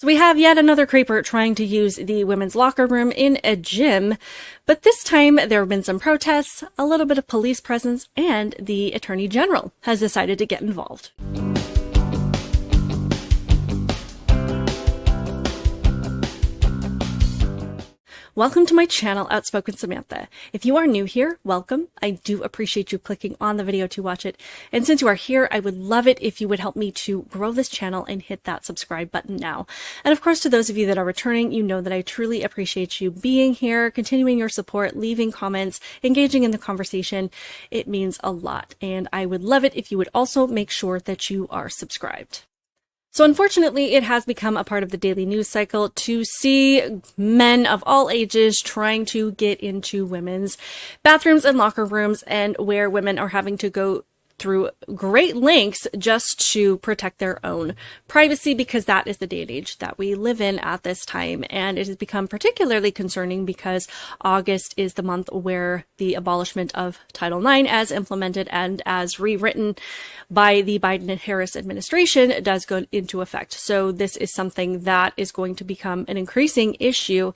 So we have yet another creeper trying to use the women's locker room in a gym, but this time there have been some protests, a little bit of police presence, and the Attorney General has decided to get involved. Welcome to my channel, Outspoken Samantha. If you are new here, welcome. I do appreciate you clicking on the video to watch it. And since you are here, I would love it if you would help me to grow this channel and hit that subscribe button now. And of course, to those of you that are returning, you know that I truly appreciate you being here, continuing your support, leaving comments, engaging in the conversation. It means a lot. And I would love it if you would also make sure that you are subscribed. So unfortunately, it has become a part of the daily news cycle to see men of all ages trying to get into women's bathrooms and locker rooms, and where women are having to go through great lengths just to protect their own privacy, because that is the day and age that we live in at this time. And it has become particularly concerning because August is the month where the abolishment of Title IX, as implemented and as rewritten by the Biden and Harris administration, does go into effect. So this is something that is going to become an increasing issue.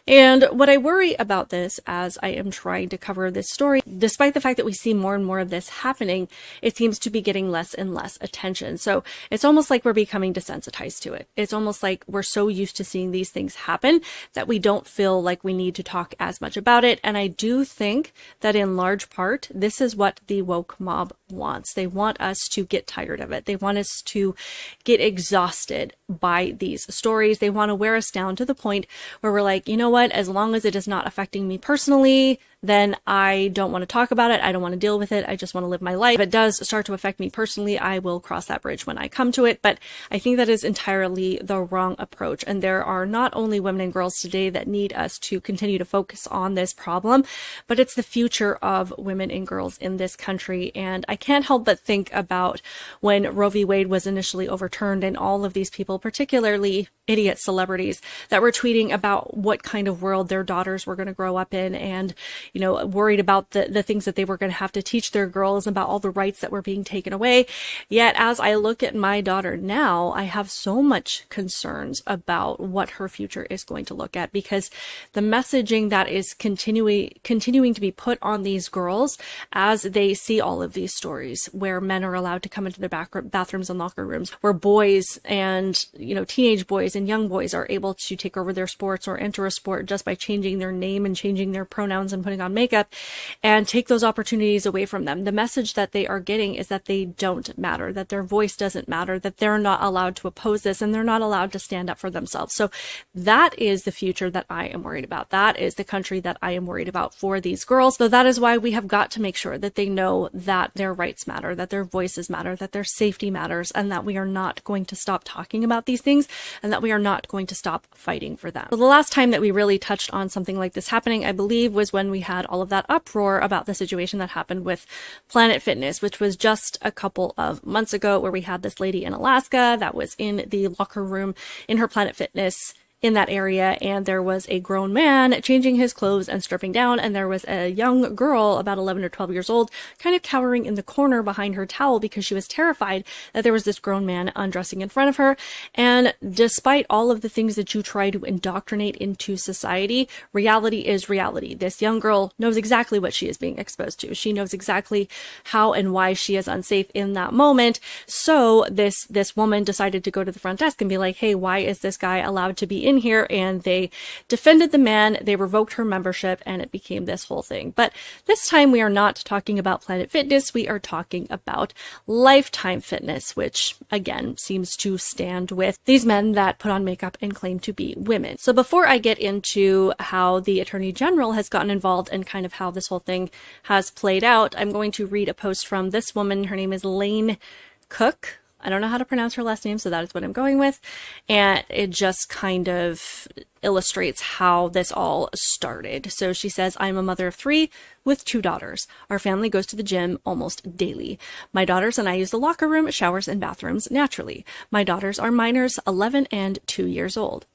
And what I worry about this as I am trying to cover this story, despite the fact that we see more and more of this happening, it seems to be getting less and less attention. So it's almost like we're becoming desensitized to it. It's almost like we're so used to seeing these things happen that we don't feel like we need to talk as much about it. And I do think that in large part, this is what the woke mob wants. They want us to get tired of it. They want us to get exhausted by these stories. They want to wear us down to the point where we're like, you know what, as long as it is not affecting me personally, then I don't want to talk about it. I don't want to deal with it. I just want to live my life. If it does start to affect me personally, I will cross that bridge when I come to it. But I think that is entirely the wrong approach. And there are not only women and girls today that need us to continue to focus on this problem, but it's the future of women and girls in this country. And I can't help but think about when Roe v. Wade was initially overturned, and all of these people, particularly idiot celebrities, that were tweeting about what kind of world their daughters were going to grow up in, and worried about the things that they were going to have to teach their girls, about all the rights that were being taken away. Yet as I look at my daughter now, I have so much concerns about what her future is going to look at, because the messaging that is continuing to be put on these girls as they see all of these stories where men are allowed to come into their bathrooms and locker rooms, where boys and teenage boys and young boys are able to take over their sports or enter a sport just by changing their name and changing their pronouns and putting on makeup, and take those opportunities away from them. The message that they are getting is that they don't matter, that their voice doesn't matter, that they're not allowed to oppose this, and they're not allowed to stand up for themselves. So that is the future that I am worried about. That is the country that I am worried about for these girls. So that is why we have got to make sure that they know that their rights matter, that their voices matter, that their safety matters, and that we are not going to stop talking about these things, and that we are not going to stop fighting for them. So the last time that we really touched on something like this happening, I believe, was when we had all of that uproar about the situation that happened with Planet Fitness, which was just a couple of months ago, where we had this lady in Alaska that was in the locker room in her Planet Fitness in that area, and there was a grown man changing his clothes and stripping down, and there was a young girl about 11 or 12 years old kind of cowering in the corner behind her towel because she was terrified that there was this grown man undressing in front of her. And despite all of the things that you try to indoctrinate into society, reality is reality. This young girl knows exactly what she is being exposed to. She knows exactly how and why she is unsafe in that moment. So this woman decided to go to the front desk and be like, hey, why is this guy allowed to be in here? And they defended the man, they revoked her membership, and it became this whole thing. But this time we are not talking about Planet Fitness, we are talking about Lifetime Fitness, which again seems to stand with these men that put on makeup and claim to be women. So before I get into how the Attorney General has gotten involved and kind of how this whole thing has played out, I'm going to read a post from this woman. Her name is Lane Cook. I don't know how to pronounce her last name, so that is what I'm going with. And it just kind of illustrates how this all started. So she says, I'm a mother of 3 with 2 daughters. Our family goes to the gym almost daily. My daughters and I use the locker room, showers, and bathrooms naturally. My daughters are minors, 11 and 2 years old.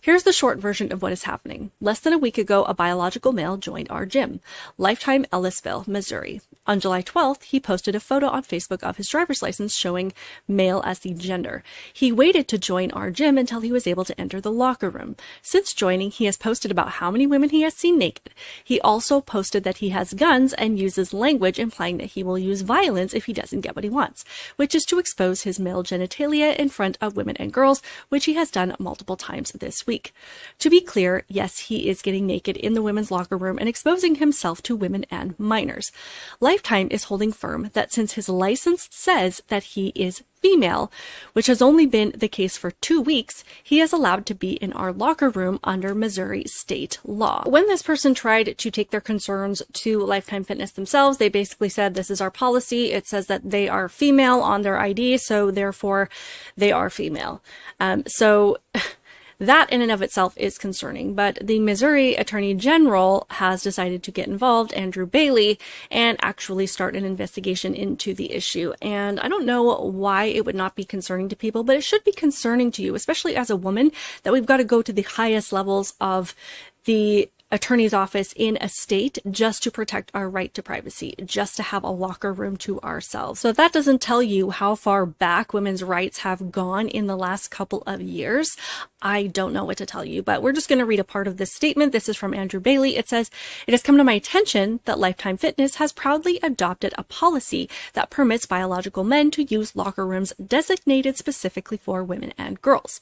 Here's the short version of what is happening. Less than a week ago, a biological male joined our gym, Lifetime Ellisville, Missouri. On July 12th, he posted a photo on Facebook of his driver's license showing male as the gender. He waited to join our gym until he was able to enter the locker room. Since joining, he has posted about how many women he has seen naked. He also posted that he has guns and uses language implying that he will use violence if he doesn't get what he wants, which is to expose his male genitalia in front of women and girls, which he has done multiple times this week. To be clear, yes, he is getting naked in the women's locker room and exposing himself to women and minors. Lifetime is holding firm that since his license says that he is female, which has only been the case for 2 weeks, he is allowed to be in our locker room under Missouri state law. When this person tried to take their concerns to Lifetime Fitness themselves, they basically said, this is our policy. It says that they are female on their ID, so therefore they are female. That in and of itself is concerning, but the Missouri Attorney General has decided to get involved, Andrew Bailey, and actually start an investigation into the issue. And I don't know why it would not be concerning to people, but it should be concerning to you, especially as a woman, that we've got to go to the highest levels of the attorney's office in a state just to protect our right to privacy, just to have a locker room to ourselves. So if that doesn't tell you how far back women's rights have gone in the last couple of years, I don't know what to tell you, but we're just going to read a part of this statement. This is from Andrew Bailey. It says, "It has come to my attention that Lifetime Fitness has proudly adopted a policy that permits biological men to use locker rooms designated specifically for women and girls.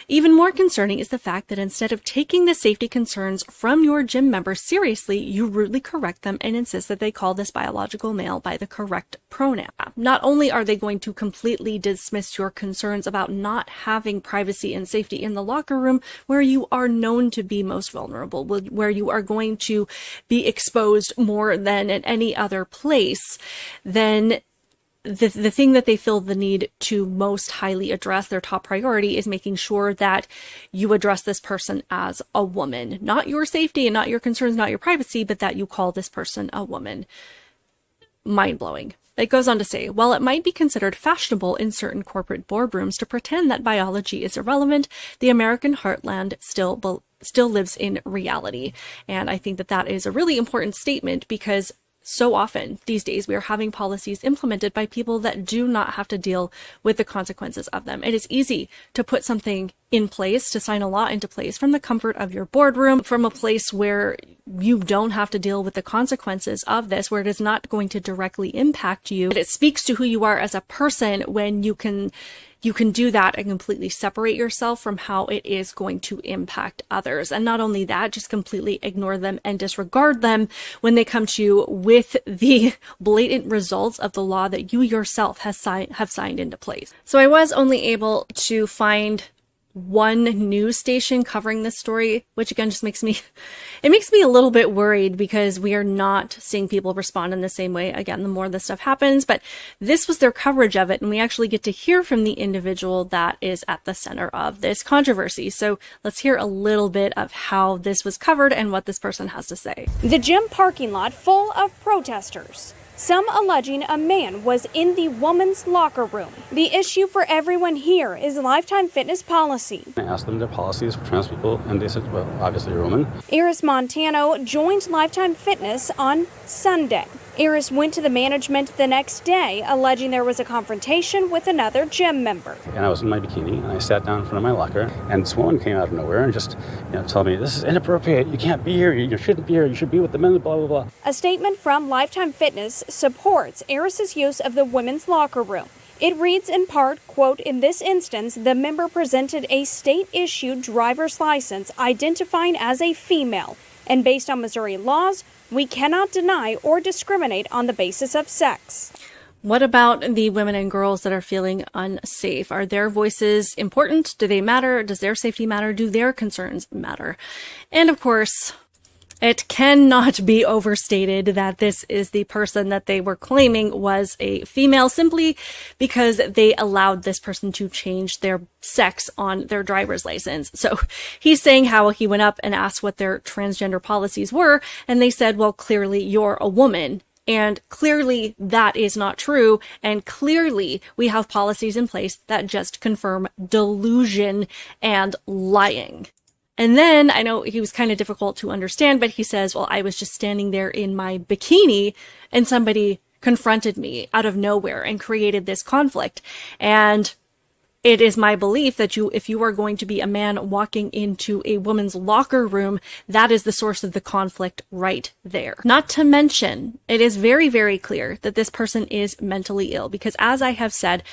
Even more concerning is the fact that instead of taking the safety concerns from your gym members seriously, you rudely correct them and insist that they call this biological male by the correct pronoun. Not only are they going to completely dismiss your concerns about not having privacy and safety in the locker room where you are known to be most vulnerable, where you are going to be exposed more than at any other place, then the thing that they feel the need to most highly address, their top priority, is making sure that you address this person as a woman. Not your safety and not your concerns, not your privacy, but that you call this person a woman." Mind-blowing. It goes on to say, while it might be considered fashionable in certain corporate boardrooms to pretend that biology is irrelevant, the American heartland still lives in reality. And I think that that is a really important statement, because so often these days we are having policies implemented by people that do not have to deal with the consequences of them. It is easy to put something in place, to sign a law into place from the comfort of your boardroom, from a place where you don't have to deal with the consequences of this, where it is not going to directly impact you. It speaks to who you are as a person when you can do that and completely separate yourself from how it is going to impact others. And not only that, just completely ignore them and disregard them when they come to you with the blatant results of the law that you yourself have signed into place. So I was only able to find one news station covering this story, which again just makes me a little bit worried, because we are not seeing people respond in the same way. Again, the more this stuff happens, but this was their coverage of it, and we actually get to hear from the individual that is at the center of this controversy. So let's hear a little bit of how this was covered and what this person has to say. The gym parking lot full of protesters. Some alleging a man was in the woman's locker room. The issue for everyone here is Lifetime Fitness policy. I asked them their policies for trans people, and they said, well, obviously you're a woman. Iris Montano joined Lifetime Fitness on Sunday. Iris went to the management the next day, alleging there was a confrontation with another gym member. And I was in my bikini, and I sat down in front of my locker, and this woman came out of nowhere and just, told me, this is inappropriate, you can't be here, you shouldn't be here, you should be with the men, blah, blah, blah. A statement from Lifetime Fitness supports Iris's use of the women's locker room. It reads in part, quote, "In this instance, the member presented a state-issued driver's license identifying as a female, and based on Missouri laws, we cannot deny or discriminate on the basis of sex." What about the women and girls that are feeling unsafe? Are their voices important? Do they matter? Does their safety matter? Do their concerns matter? And of course, it cannot be overstated that this is the person that they were claiming was a female simply because they allowed this person to change their sex on their driver's license. So he's saying how he went up and asked what their transgender policies were, and they said, well, clearly you're a woman. And clearly that is not true. And clearly we have policies in place that just confirm delusion and lying. And then I know he was kind of difficult to understand, but he says, well, I was just standing there in my bikini and somebody confronted me out of nowhere and created this conflict. And it is my belief that if you are going to be a man walking into a woman's locker room, that is the source of the conflict right there. Not to mention, it is very, very clear that this person is mentally ill because, as I have said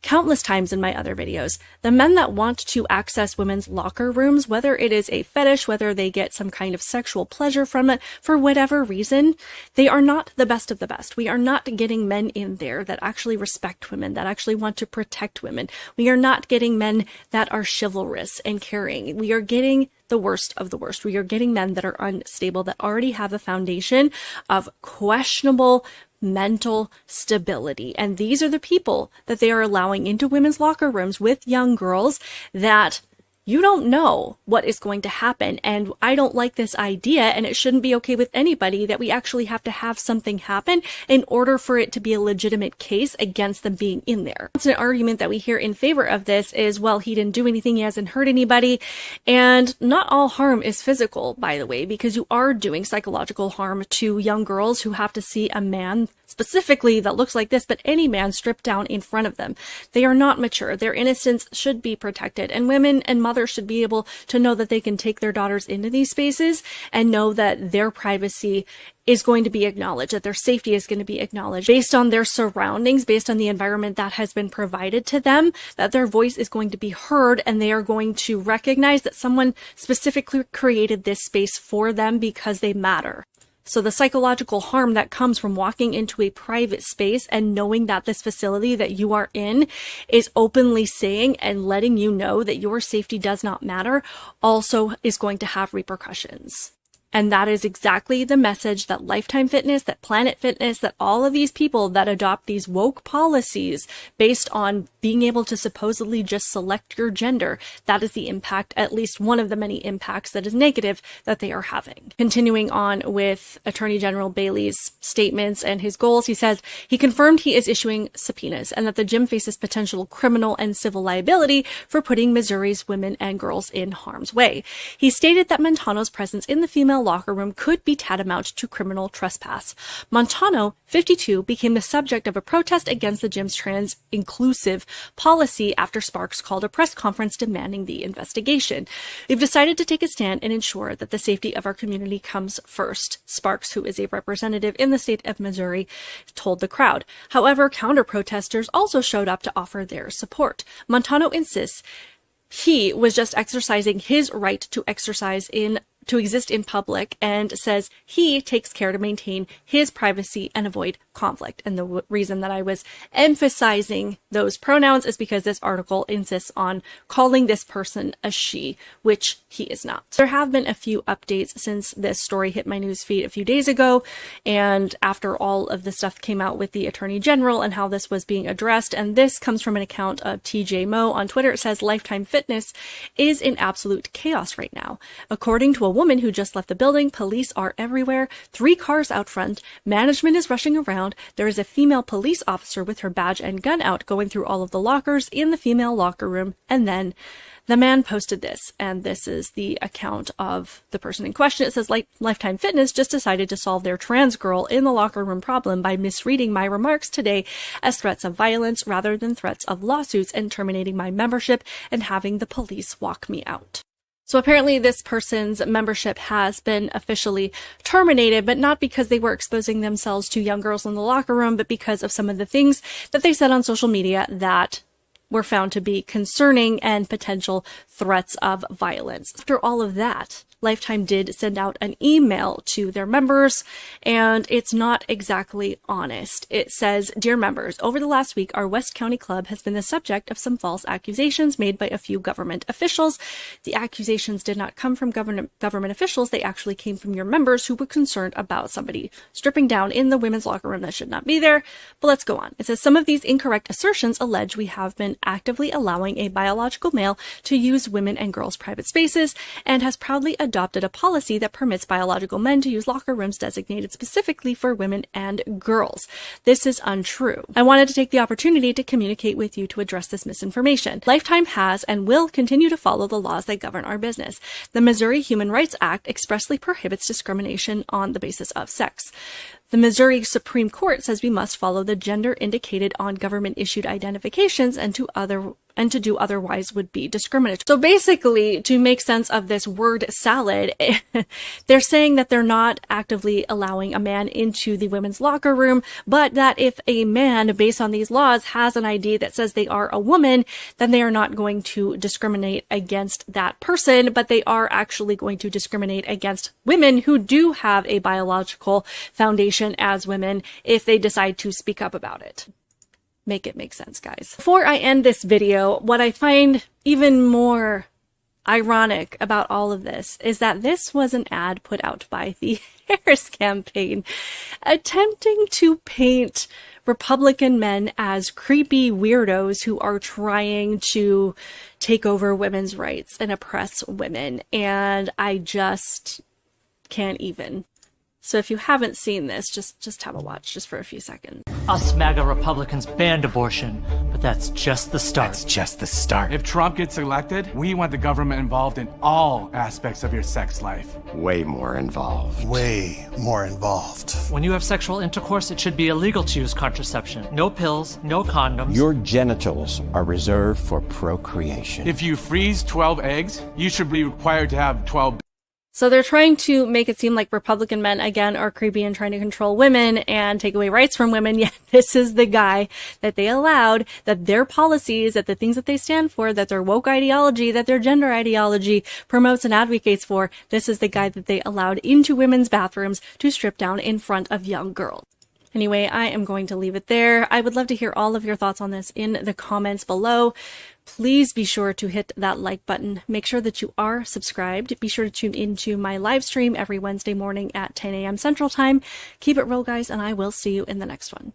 countless times in my other videos, the men that want to access women's locker rooms, whether it is a fetish, whether they get some kind of sexual pleasure from it, for whatever reason, they are not the best of the best. We are not getting men in there that actually respect women, that actually want to protect women. We are not getting men that are chivalrous and caring. We are getting the worst of the worst. We are getting men that are unstable, that already have a foundation of questionable mental stability. And these are the people that they are allowing into women's locker rooms with young girls that you don't know what is going to happen. And I don't like this idea, and it shouldn't be okay with anybody that we actually have to have something happen in order for it to be a legitimate case against them being in there. It's an argument that we hear in favor of this is, well, he didn't do anything, he hasn't hurt anybody. And not all harm is physical, by the way, because you are doing psychological harm to young girls who have to see a man specifically that looks like this, but any man stripped down in front of them. They are not mature. Their innocence should be protected, and women and mothers should be able to know that they can take their daughters into these spaces and know that their privacy is going to be acknowledged, that their safety is going to be acknowledged based on their surroundings, based on the environment that has been provided to them, that their voice is going to be heard, and they are going to recognize that someone specifically created this space for them because they matter. So the psychological harm that comes from walking into a private space and knowing that this facility that you are in is openly saying and letting you know that your safety does not matter also is going to have repercussions. And that is exactly the message that Lifetime Fitness, that Planet Fitness, that all of these people that adopt these woke policies based on being able to supposedly just select your gender, that is the impact, at least one of the many impacts that is negative that they are having. Continuing on with Attorney General Bailey's statements and his goals, he says he confirmed he is issuing subpoenas and that the gym faces potential criminal and civil liability for putting Missouri's women and girls in harm's way. He stated that Montano's presence in the female locker room could be tantamount to criminal trespass. Montano, 52, became the subject of a protest against the gym's trans-inclusive policy after Sparks called a press conference demanding the investigation. We've decided to take a stand and ensure that the safety of our community comes first, Sparks, who is a representative in the state of Missouri, told the crowd. However, counter-protesters also showed up to offer their support. Montano insists he was just exercising his right to exist in public and says he takes care to maintain his privacy and avoid conflict. And the reason that I was emphasizing those pronouns is because this article insists on calling this person a she, which he is not. There have been a few updates since this story hit my newsfeed a few days ago, and after all of the stuff came out with the Attorney General and how this was being addressed. And this comes from an account of TJ Moe on Twitter. It says Lifetime Fitness is in absolute chaos right now. According to a woman who just left the building, police are everywhere, 3 cars out front, management is rushing around, there is a female police officer with her badge and gun out going through all of the lockers in the female locker room, and then the man posted this, and this is the account of the person in question. It says, Lifetime Fitness just decided to solve their trans girl in the locker room problem by misreading my remarks today as threats of violence rather than threats of lawsuits and terminating my membership and having the police walk me out. So apparently this person's membership has been officially terminated, but not because they were exposing themselves to young girls in the locker room, but because of some of the things that they said on social media that were found to be concerning and potential threats of violence. After all of that, Lifetime did send out an email to their members, and it's not exactly honest. It says, "Dear members, over the last week, our West County Club has been the subject of some false accusations made by a few government officials. The accusations did not come from government officials. They actually came from your members who were concerned about somebody stripping down in the women's locker room that should not be there." But let's go on. It says, "Some of these incorrect assertions allege we have been government actively allowing a biological male to use women and girls' private spaces, and has proudly adopted a policy that permits biological men to use locker rooms designated specifically for women and girls. This is untrue. I wanted to take the opportunity to communicate with you to address this misinformation. Lifetime has and will continue to follow the laws that govern our business. The Missouri Human Rights Act expressly prohibits discrimination on the basis of sex. The Missouri Supreme Court says we must follow the gender indicated on government-issued identifications, and to do otherwise would be discriminatory. So basically, to make sense of this word salad, they're saying that they're not actively allowing a man into the women's locker room, but that if a man, based on these laws, has an ID that says they are a woman, then they are not going to discriminate against that person, but they are actually going to discriminate against women who do have a biological foundation as women if they decide to speak up about it. Make it make sense, guys. Before I end this video, what I find even more ironic about all of this is that this was an ad put out by the Harris campaign attempting to paint Republican men as creepy weirdos who are trying to take over women's rights and oppress women. And I just can't even. So if you haven't seen this, just have a watch just for a few seconds. Us MAGA Republicans banned abortion, but that's just the start. That's just the start. If Trump gets elected, we want the government involved in all aspects of your sex life. Way more involved. Way more involved. When you have sexual intercourse, it should be illegal to use contraception. No pills, no condoms. Your genitals are reserved for procreation. If you freeze 12 eggs, you should be required to have 12. So they're trying to make it seem like Republican men, again, are creepy and trying to control women and take away rights from women. Yet this is the guy that they allowed, that their policies, that the things that they stand for, that their woke ideology, that their gender ideology promotes and advocates for. This is the guy that they allowed into women's bathrooms to strip down in front of young girls. Anyway, I am going to leave it there. I would love to hear all of your thoughts on this in the comments below. Please be sure to hit that like button. Make sure that you are subscribed. Be sure to tune into my live stream every Wednesday morning at 10 a.m. Central Time. Keep it real, guys, and I will see you in the next one.